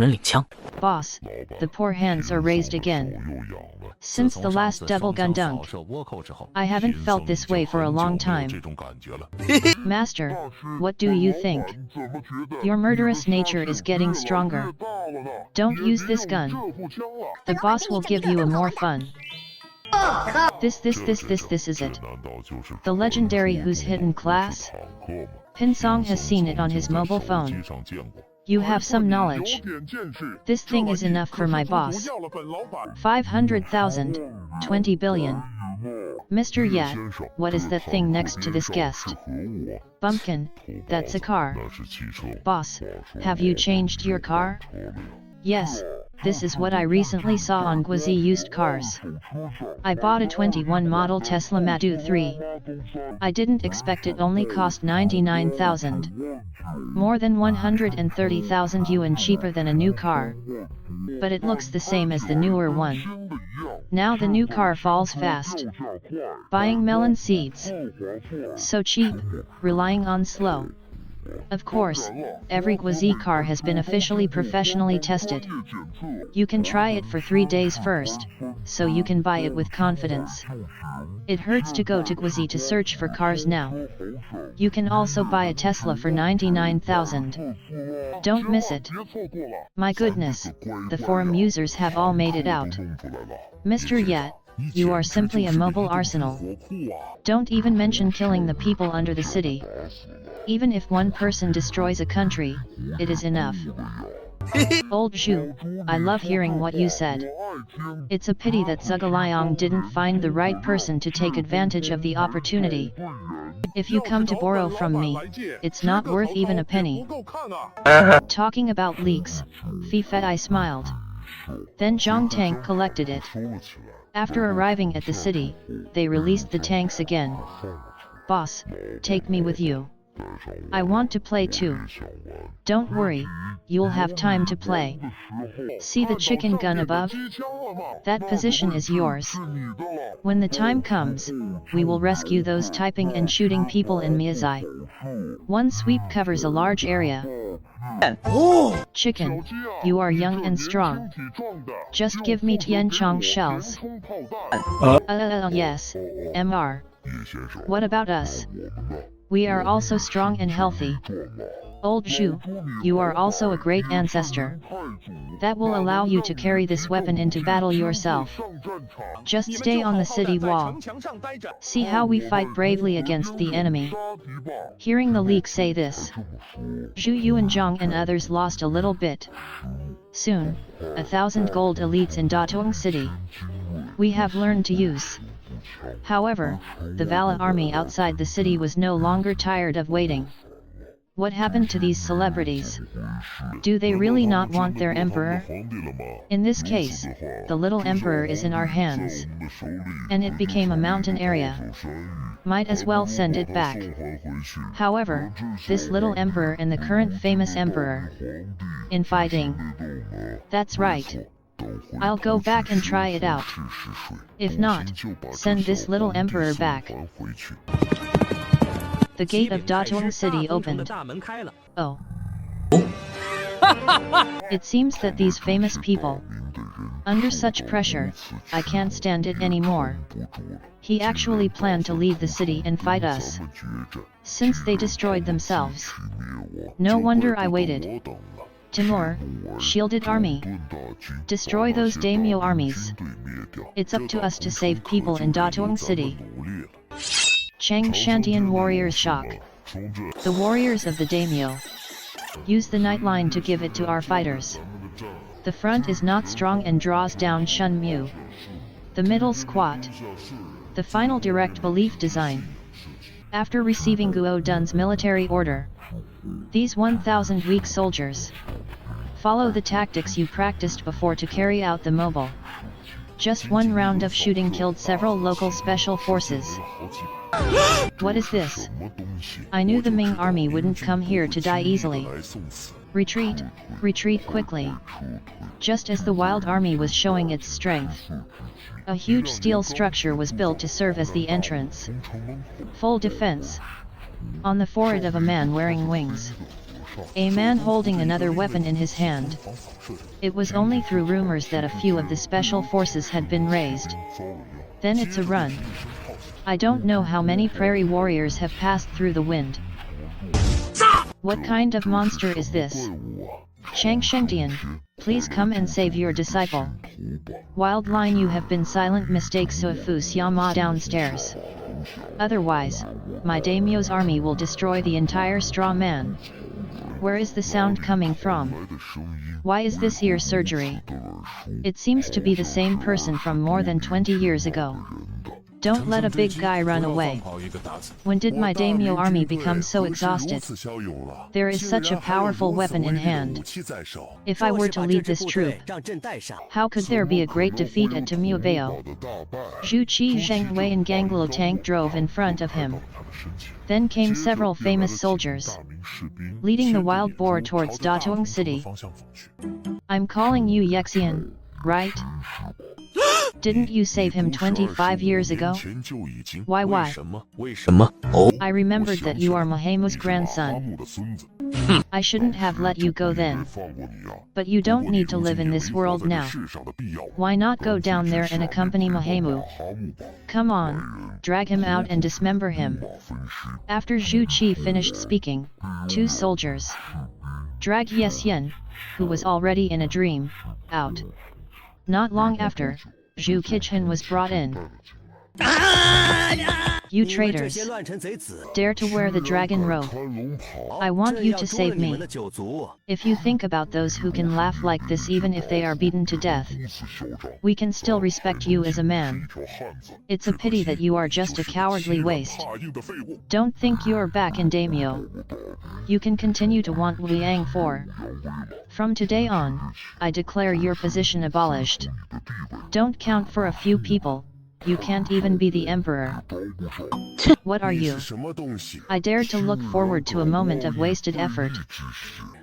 人领枪。 Boss, the poor hands are raised again. Since the last double gun dunk, I haven't felt this way for a long time. Master, what do you think? Your murderous nature is getting stronger. Don't use this gun. The boss will give you a more fun. This is it. The legendary Who's Hidden class? Pinsong has seen it on his mobile phone. You have some knowledge. This thing is enough for my boss. 500,000, 20 billion. Mr. Yat, what is that thing next to this guest? Bumpkin, that's a car. Boss, have you changed your car? Yes, this is what I recently saw on Guizi used cars. I bought a 21 model Tesla Model 3. I didn't expect it only cost 99,000. More than 130,000 yuan cheaper than a new car. But it looks the same as the newer one. Now the new car falls fast. Buying melon seeds. So cheap, relying on slow. Of course, every Guizi car has been officially professionally tested. You can try it for 3 days first, so you can buy it with confidence. It hurts to go to Guizi to search for cars now. You can also buy a Tesla for 99,000. Don't miss it. My goodness, the forum users have all made it out. Mr. Yat, you are simply a mobile arsenal. Don't even mention killing the people under the city. Even if one person destroys a country, it is enough. Old Zhu, I love hearing what you said. It's a pity that Zhuge didn't find the right person to take advantage of the opportunity. If you come to borrow from me, it's not worth even a penny. Talking about leaks, Fei smiled. Then Zhang Tank collected it. After arriving at the city, they released the tanks again. Boss, take me with you. I want to play too. Don't worry, you'll have time to play. See the chicken gun above? That position is yours. When the time comes, we will rescue those typing and shooting people in Miyazai. One sweep covers a large area. Chicken, you are young and strong. Just give me Tianchong shells. Yes, Mr. What about us? We are also strong and healthy. Old Zhu, you are also a great ancestor. That will allow you to carry this weapon into battle yourself. Just stay on the city wall. See how we fight bravely against the enemy. Hearing the leak say this, Zhu Yuanzhang and others lost a little bit. Soon, 1,000 gold elites in Datong City. We have learned to use. However, the Vala army outside the city was no longer tired of waiting. What happened to these celebrities? Do they really not want their emperor? In this case, the little emperor is in our hands. And it became a mountain area. Might as well send it back. However, this little emperor and the current famous emperor. In fighting. That's right. I'll go back and try it out. If not, send this little emperor back. The gate of Datong City opened. Oh. It seems that these famous people. Under such pressure, I can't stand it anymore. He actually planned to leave the city and fight us. Since they destroyed themselves. No wonder I waited. Timur, shielded army. Destroy those daimyo armies. It's up to us to save people in Datong City. Chang Shantian warriors shock. The warriors of the daimyo. Use the night line to give it to our fighters. The front is not strong and draws down Shun Mu. The middle squat. The final direct belief design. After receiving Guo Dun's military order. These 1,000 weak soldiers. Follow the tactics you practiced before to carry out the mobile. Just one round of shooting killed several local special forces. What is this? I knew the Ming army wouldn't come here to die easily. Retreat, retreat quickly. Just as the wild army was showing its strength. A huge steel structure was built to serve as the entrance. Full defense. On the forehead of a man wearing wings. A man holding another weapon in his hand. It was only through rumors that a few of the special forces had been raised. Then it's a run. I don't know how many prairie warriors have passed through the wind. What kind of monster is this? Chang Shengtian, please come and save your disciple. Wild line, you have been silent, mistake so Fu Xiama downstairs. Otherwise, my daimyo's army will destroy the entire straw man. Where is the sound coming from? Why is this ear surgery? It seems to be the same person from more than 20 years ago. Don't let a big guy run away. When did my daimyo army become so exhausted? There is such a powerful weapon in hand. If I were to lead this troop, how could there be a great defeat at Tumubeo? Zhu Qi Zheng Wei and Ganglo tank drove in front of him. Then came several famous soldiers, leading the wild boar towards Datong City. I'm calling you Yexian, right? Didn't you save him 25 years ago? Why? I remembered that you are Mahemu's grandson. I shouldn't have let you go then. But you don't need to live in this world now. Why not go down there and accompany Mahemu? Come on, drag him out and dismember him. After Zhu Qi finished speaking, two soldiers dragged Yexian, who was already in a dream, out. Not long after, Zhu Qichen was brought in. You traitors! Dare to wear the dragon robe. I want you to save me. If you think about those who can laugh like this even if they are beaten to death, we can still respect you as a man. It's a pity that you are just a cowardly waste. Don't think you're back in daimyo. You can continue to want Liang for. From today on, I declare your position abolished. Don't count for a few people. You can't even be the emperor. What are you? I dared to look forward to a moment of wasted effort.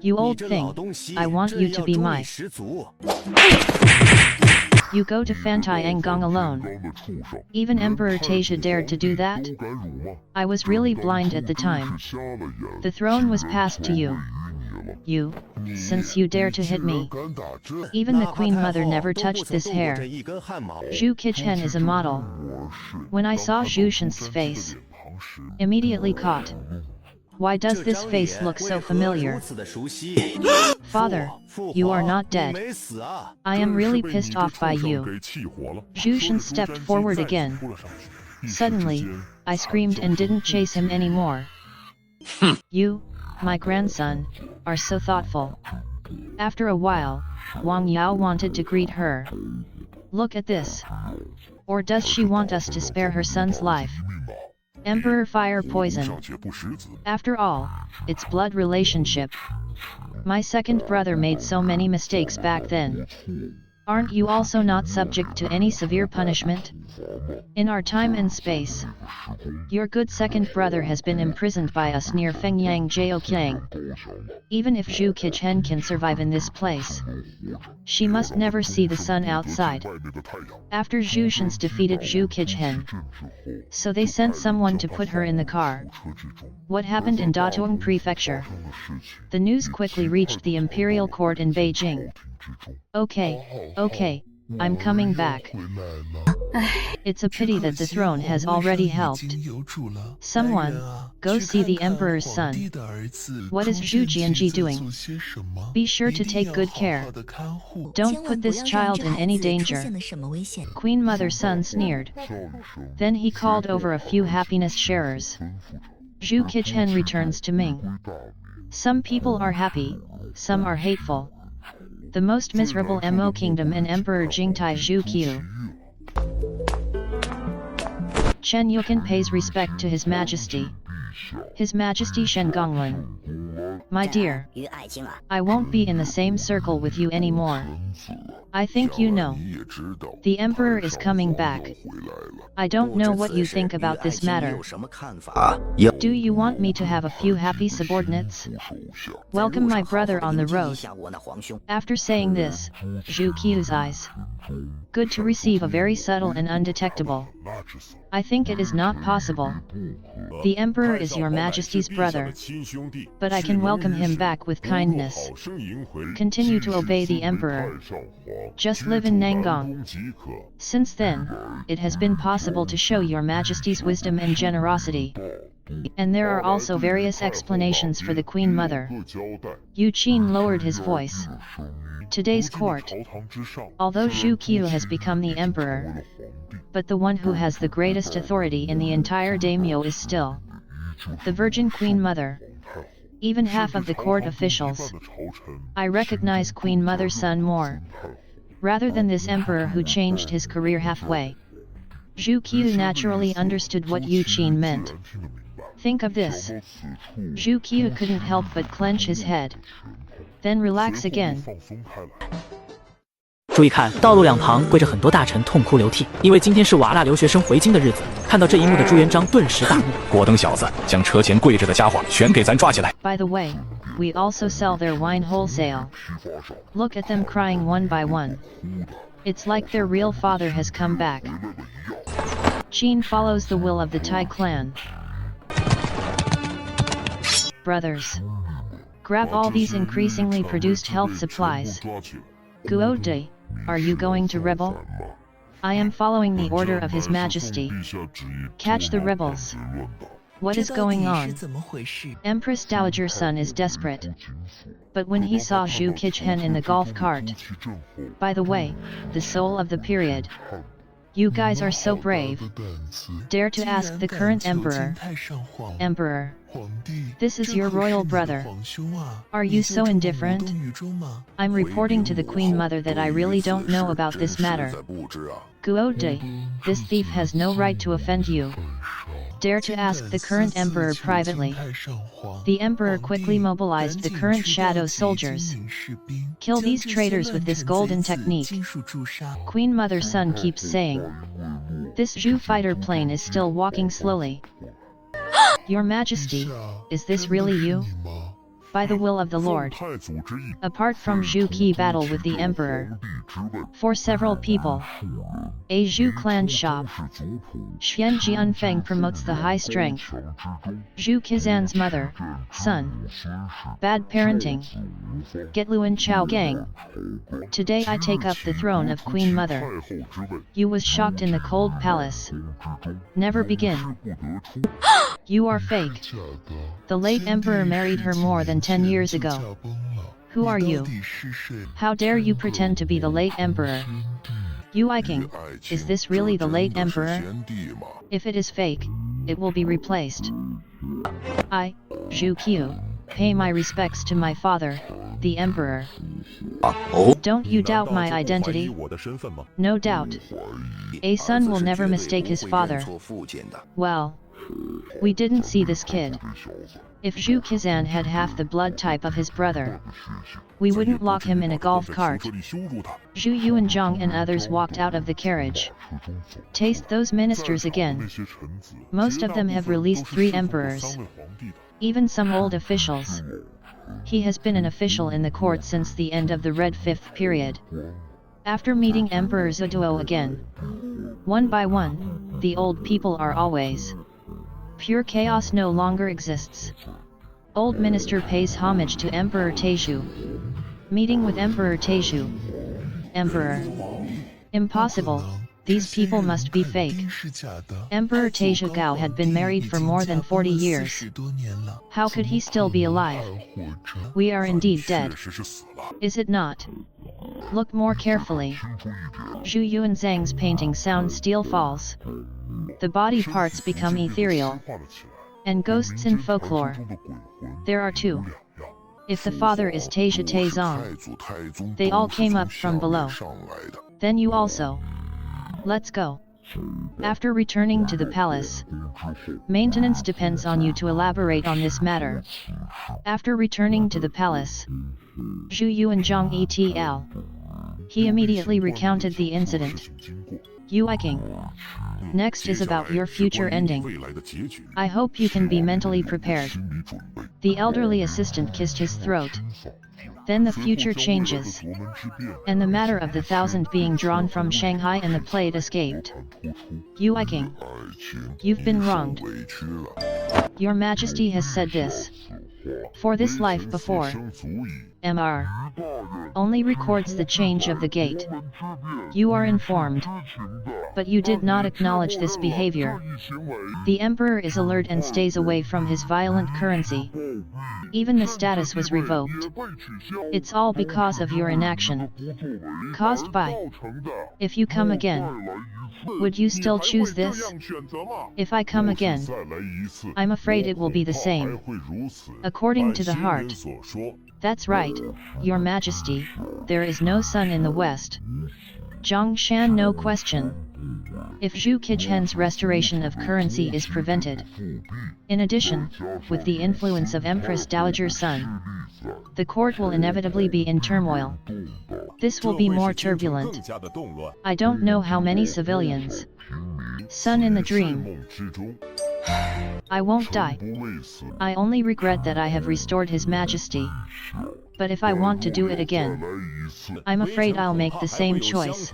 You old thing, I want you to be my. You go to Fantai Anggong alone. Even Emperor Tasia dared to do that? I was really blind at the time. The throne was passed to you. You, since you dare to hit me. Even the Queen Mother never touched this hair. Zhu Qichen is a model. When I saw Zhu Shen's face, immediately caught. Why does this face look so familiar? Father, you are not dead. I am really pissed off by you. Zhu Shen stepped forward again. Suddenly, I screamed and didn't chase him anymore. You, my grandson, are so thoughtful. After a while, Wang Yao wanted to greet her. Look at this. Or does she want us to spare her son's life? Emperor fire poison. After all, it's blood relationship. My second brother made so many mistakes back then. Aren't you also not subject to any severe punishment? In our time and space, your good second brother has been imprisoned by us near Fengyang Jiaoqiang. Even if Zhu Qichen can survive in this place, she must never see the sun outside. After Zhu Shen's defeated Zhu Qichen, so they sent someone to put her in the car. What happened in Datong Prefecture? The news quickly reached the imperial court in Beijing. Okay, I'm coming back. It's a pity that the throne has already helped. Someone, go see the emperor's son. What is Zhu Jianji doing? Be sure to take good care. Don't put this child in any danger. Queen Mother's son sneered. Then he called over a few happiness sharers. Zhu Qichen returns to Ming. Some people are happy, some are hateful. The most miserable Mo Kingdom and Emperor Jingtai Zhu Qiu. Chen Yukin pays respect to His Majesty. His Majesty Shen Gonglin. My dear, I won't be in the same circle with you anymore. I think you know. The Emperor is coming back. I don't know what you think about this matter. Do you want me to have a few happy subordinates? Welcome my brother on the road. After saying this, Zhu Qiu's eyes. Good to receive a very subtle and undetectable. I think it is not possible. The Emperor is as your majesty's brother, but I can welcome him back with kindness. Continue to obey the emperor. Just live in Nangang. Since then, it has been possible to show your majesty's wisdom and generosity. And there are also various explanations for the Queen Mother. Yuqin lowered his voice. Today's court. Although Zhu Qiu has become the emperor, but the one who has the greatest authority in the entire daimyo is still the Virgin Queen Mother. Even half of the court officials. I recognize Queen Mother's son more, rather than this emperor who changed his career halfway. Zhu Qiu naturally understood what Yuqin meant. Think of this. Zhu Qiu couldn't help but clench his head. Then relax again. 注意看，道路两旁跪着很多大臣，痛哭流涕，因为今天是瓦剌留学生回京的日子。看到这一幕的朱元璋顿时大怒。郭登小子，将车前跪着的家伙全给咱抓起来。By the way, we also sell their wine wholesale. Look at them crying one by one. It's like their real father has come back. Qin follows the will of the Tai clan. Brothers, grab all these increasingly produced health supplies. Guode, are you going to rebel? I am following the order of His Majesty. Catch the rebels. What is going on? Empress Dowager's son is desperate. But when he saw Zhu Qichen in the golf cart. By the way, the soul of the period. You guys are so brave. Dare to ask the current emperor. Emperor, this is your royal brother. Are you so indifferent? I'm reporting to the Queen Mother that I really don't know about this matter. Guode, this thief has no right to offend you. Dare to ask the current emperor privately. The emperor quickly mobilized the current shadow soldiers. Kill these traitors with this golden technique. Queen Mother's son keeps saying. This Zhu fighter plane is still walking slowly. Your Majesty, is this really you? By the will of the Lord. Apart from Zhu Qi battle with the Emperor. For several people. A Zhu clan shop. Xian Jianfeng promotes the high strength. Zhu Qizan's mother, son. Bad parenting. Get Luan Chao Gang. Today I take up the throne of Queen Mother. You was shocked in the cold palace. Never begin. You are fake. The late emperor married her more than 10 years ago. Who are you? How dare you pretend to be the late emperor? You King, is this really the late emperor? If it is fake, it will be replaced. I, Zhu Qiu, pay my respects to my father, the emperor. Don't you doubt my identity? No doubt. A son will never mistake his father. Well, we didn't see this kid. If Zhu Qizan had half the blood type of his brother, we wouldn't lock him in a golf cart. Zhu Yuanzhang and others walked out of the carriage. Taste those ministers again. Most of them have released 3 emperors. Even some old officials. He has been an official in the court since the end of the Red Fifth period. After meeting Emperor Zuduo again, one by one, the old people are always. Pure chaos no longer exists. Old minister pays homage to Emperor Taizhu. Meeting with Emperor Taizhu. Emperor. Impossible, these people must be fake. Emperor Taizhu Gao had been married for more than 40 years. How could he still be alive? We are indeed dead. Is it not? Look more carefully. Zhu Yuanzhang's painting sound steel falls. The body parts become ethereal. And ghosts in folklore. There are 2. If the father is Taizhu Taizong, they all came up from below. Then you also. Let's go. After returning to the palace, maintenance depends on you to elaborate on this matter. After returning to the palace, Zhu Yuanzhang etl. He immediately recounted the incident. King. Next is about your future ending. I hope you can be mentally prepared. The elderly assistant kissed his throat. Then the future changes. And the matter of the 1,000 being drawn from Shanghai and the plate escaped. King. You've been wronged. Your Majesty has said this. For this life before, Mr. only records the change of the gate. You are informed. But you did not acknowledge this behavior. The Emperor is alert and stays away from his violent currency. Even the status was revoked. It's all because of your inaction. Caused by. If you come again, would you still choose this? If I come again, I'm afraid it will be the same. According to the heart. That's right, Your Majesty, there is no sun in the west. Zhongshan, no question. If Zhu Qijian's restoration of currency is prevented. In addition, with the influence of Empress Dowager's son, the court will inevitably be in turmoil. This will be more turbulent. I don't know how many civilians. Sun in the dream. I won't die. I only regret that I have restored His Majesty. But if I want to do it again, I'm afraid I'll make the same choice.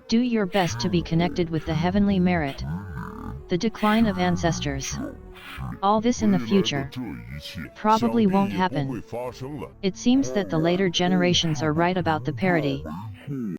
Do your best to be connected with the heavenly merit. The decline of ancestors. All this in the future probably won't happen. It seems that the later generations are right about the parity.